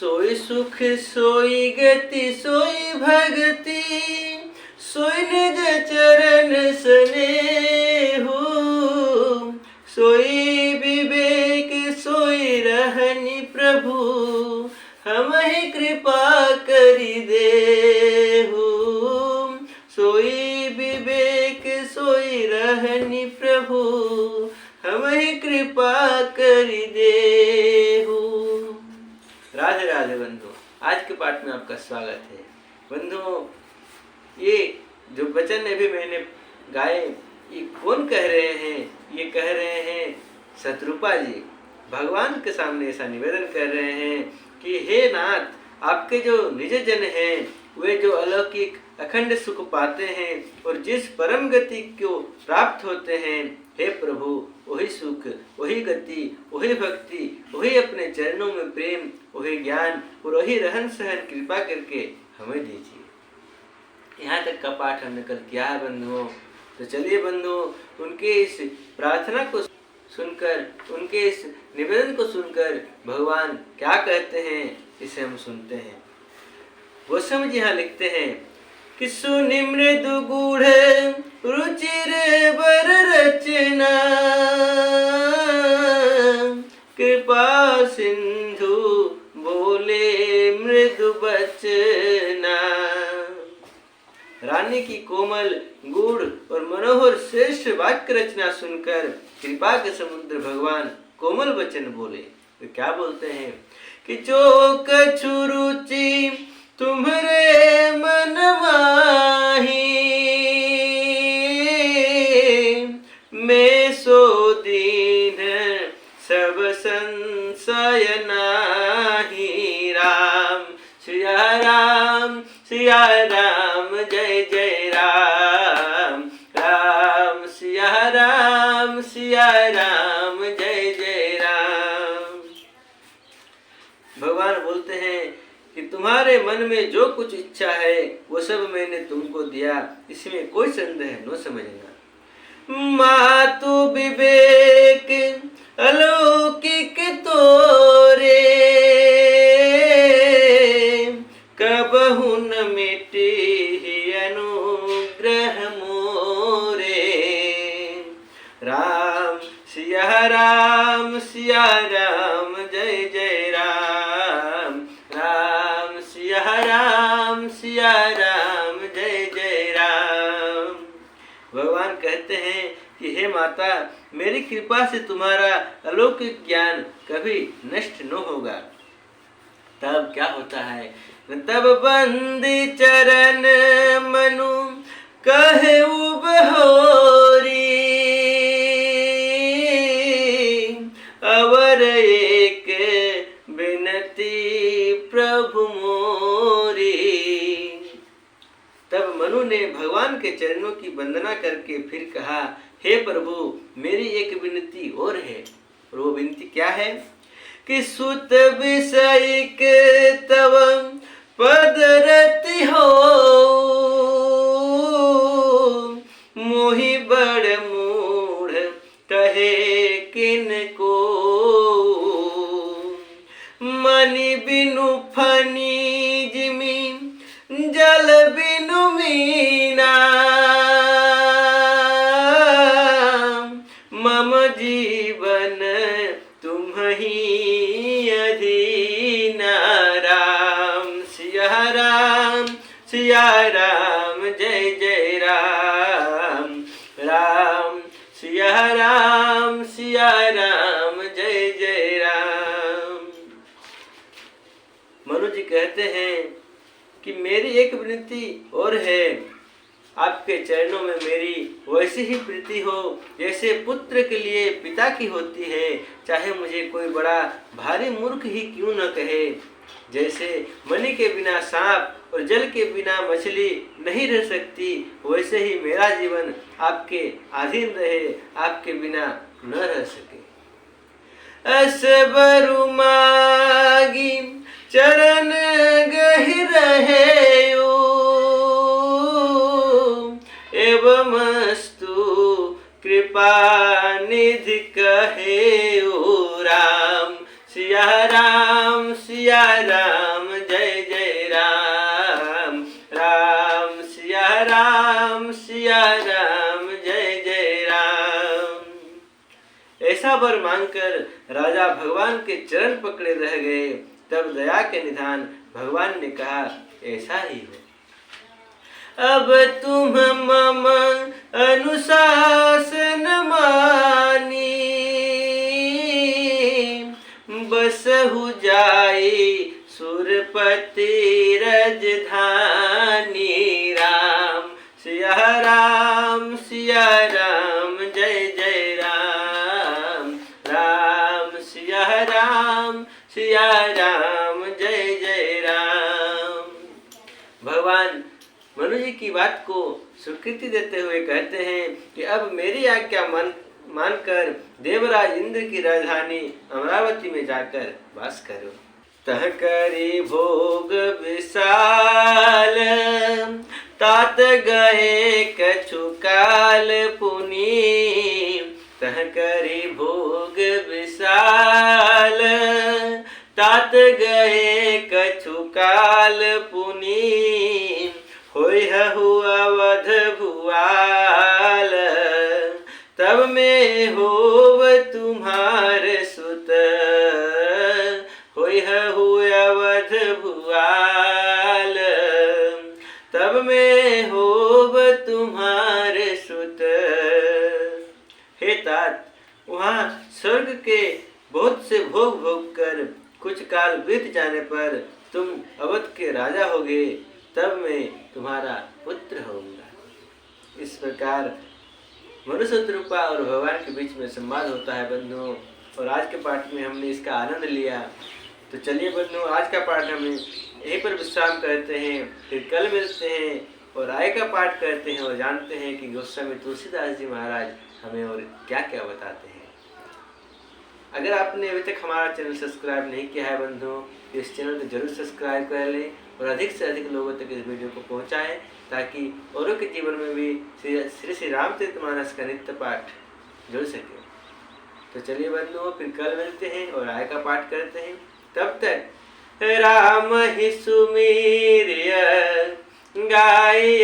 सोई सुख सोई गति सोई भगति, सोई निज चरण स्नेहु, सोई विवेक सोई रहनि प्रभु, हमहि कृपा करि देहु। सोई विवेक सोई रहनि प्रभु, हमहि कृपा करि देहु। राधे राधे बंधु, आज के पाठ में आपका स्वागत है। बंधुओं, ये जो वचन अभी मैंने गाए, ये कौन कह रहे हैं? ये कह रहे हैं शत्रुपा जी भगवान के सामने ऐसा निवेदन कर रहे हैं कि हे नाथ, आपके जो निज जन हैं वे जो अलौकिक अखंड सुख पाते हैं और जिस परम गति को प्राप्त होते हैं, हे प्रभु, वही सुख, वही गति, वही भक्ति, वही अपने चरणों में प्रेम, वही ज्ञान और वही रहन सहन कृपा करके हमें दीजिए। यहाँ तक का पाठ हमने कल किया है बंधुओं। तो चलिए बंधुओं, उनके इस प्रार्थना को सुनकर, उनके इस निवेदन को सुनकर भगवान क्या कहते हैं इसे हम सुनते हैं। गोस्वामी जी यहाँ लिखते हैं कि सुनि मृदु गूढ़ रुचिर वर रचना, कृपा सिंधु बोले मृदु बचना। रानी की कोमल गूढ़ और मनोहर श्रेष्ठ वाक्य रचना सुनकर कृपा के समुद्र भगवान कोमल वचन बोले। तो क्या बोलते हैं कि जो कछु रुचि तुम्हारे मन माही, मैं सो दीन सब संशय नाहि। राम सिया राम सिया राम जय जय राम, राम सिया राम जय जय राम। भगवान बोलते हैं कि तुम्हारे मन में जो कुछ इच्छा है वो सब मैंने तुमको दिया, इसमें कोई संदेह न समझना। मातु विवेक अलौकिक तोरे, कबहु न मिटे अनुग्रह मोरे। राम सिया राम जय जय राम, राम सिया राम जय जय राम। भगवान कहते हैं कि हे माता, मेरी कृपा से तुम्हारा अलौकिक ज्ञान कभी नष्ट न होगा। तब क्या होता है? तब बंदी चरण मनु कहे उबहोरी, अवर एक विनती प्रभु मोरी। तब मनु ने भगवान के चरणों की वंदना करके फिर कहा, हे प्रभु, मेरी एक विनती और है। और वो विनती क्या है कि सुत विषयिक तव पद रति हो, मोहि बड़ मूढ़ कहे किनको। मनि बिनु फनी जिमी जल बिनु मीना, मम जीवन तुम्हि अधीना। राम सिया राम जय जय राम, राम सिया राम जय जय राम। मनु जी कहते हैं कि मेरी एक विनती और है, आपके चरणों में मेरी वैसी ही प्रीति हो जैसे पुत्र के लिए पिता की होती है, चाहे मुझे कोई बड़ा भारी मूर्ख ही क्यों न कहे। जैसे मणि के बिना सांप और जल के बिना मछली नहीं रह सकती, वैसे ही मेरा जीवन आपके अधीन रहे, आपके बिना न रह सके। असबरु मागी चरण गहि रहेयो, एवमस्तु कृपा निधि कहेयो। राम सिया राम राम जय जय राम। राम सिया राम जय जय राम। ऐसा वर मांगकर राजा भगवान के चरण पकड़े रह गए। तब दया के निधान भगवान ने कहा, ऐसा ही हो। अब तुम मम अनुशासन मानी, बसहु जाई सुरपति रजधानी। राम सिया राम जय जय राम। राम सिया राम जय जय राम। भगवान मनु जी की बात को स्वीकृति देते हुए कहते हैं कि अब मेरी आज्ञा मानकर देवराज इंद्र की राजधानी अमरावती में जाकर वास करो। तह करी भोग विशाल, तात गए कछु काल पुनी। तह करी भोग विशाल, तात गए कछु काल पुनी। होय हु अवध भुआल, तब में होव तुम्हार सुत। होय हु अवध भुआल, तब में होव तुम्हार सुत। हे तात, वहाँ स्वर्ग के बहुत से भोग भोग कर कुछ काल बीत जाने पर तुम अवध के राजा होगे, तब मैं तुम्हारा पुत्र होऊंगा। इस प्रकार मनुष्य रूपा और भगवान के बीच में संवाद होता है बंधुओं। और आज के पाठ में हमने इसका आनंद लिया। तो चलिए बंधुओं, आज का पाठ हम यहीं पर विश्राम करते हैं, फिर कल मिलते हैं और आय का पाठ करते हैं और जानते हैं कि गोस्वामी तुलसीदास जी महाराज हमें और क्या क्या बताते हैं। अगर आपने अभी तक हमारा चैनल सब्सक्राइब नहीं किया है बंधुओं, तो इस चैनल को जरूर सब्सक्राइब कर लें और अधिक से अधिक लोगों तक इस वीडियो को पहुंचाएं, ताकि औरों के जीवन में भी श्री रामचरितमानस का नित्य पाठ जुड़ सके। तो चलिए बंधुओं, फिर कल मिलते हैं और आय का पाठ करते हैं। तब तक राम ही सुमीर्य गाय